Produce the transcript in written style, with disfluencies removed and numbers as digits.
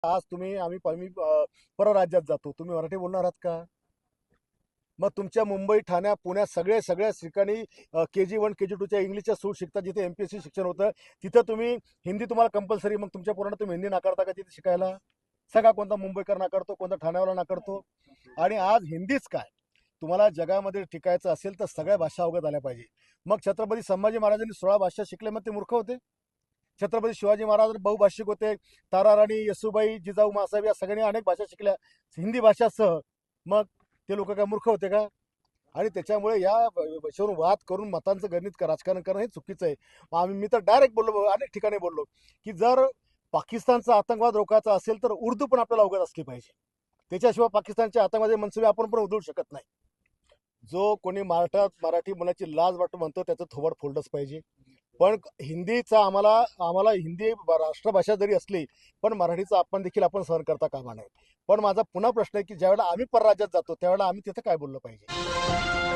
आज आम्ही परराज्यात जातो, तुम्ही मराठी बोलणार आहात का? मग तुमच्या मुंबई, ठाण्यात, पुण्यात सगळ्या ठिकाणी KG1 KG2च्या इंग्लिशच्या सूट शिकतात, जिथे MPSC शिक्षण होतं तिथं तुम्ही हिंदी तुम्हाला कंपल्सरी, मग तुमच्या पोरांना तुम्ही हिंदी नाकारता का तिथे शिकायला? सगळा कोणता मुंबईकर नाकारतो, कोणता ठाण्यावाला नाकारतो. आणि आज हिंदीच काय, तुम्हाला जगामध्ये टिकायचं असेल तर सगळ्या भाषा अवगत आल्या पाहिजे. मग छत्रपती संभाजी महाराजांनी 16 भाषा शिकले, मग ते मूर्ख होते? छत्रपती शिवाजी महाराज बहुभाषिक होते. तारा राणी, येसुबाई, जिजाऊ मासाहेब या सगळ्यांनी अनेक भाषा शिकल्या हिंदी भाषासह. मग ते लोक काय मूर्ख होते का? आणि त्याच्यामुळे या विषयावरून वाद करून मतांचं गणित राजकारण करणं हे चुकीचं आहे. मी तर डायरेक्ट बोललो, अनेक ठिकाणी बोललो की जर पाकिस्तानचा आतंकवाद रोखायचा असेल तर उर्दू पण आपल्याला अवगत असली पाहिजे. त्याच्याशिवाय पाकिस्तानच्या आतंकवादी मनसुबे आपण पण उधळू शकत नाही. जो कोणी मराठी बोलण्याची लाज वाटतो म्हणतो त्याचं थोबड फोडलंच पाहिजे. पण हिंदीचा आम्हाला आम्हाला हिंदी राष्ट्रभाषा जरी असली पण मराठीचा अपमान देखील आपण सहन करता कामा नये. पण माझा पुन्हा प्रश्न आहे की ज्यावेळेला आम्ही परराज्यात जातो त्यावेळेला आम्ही तिथे काय बोललं पाहिजे?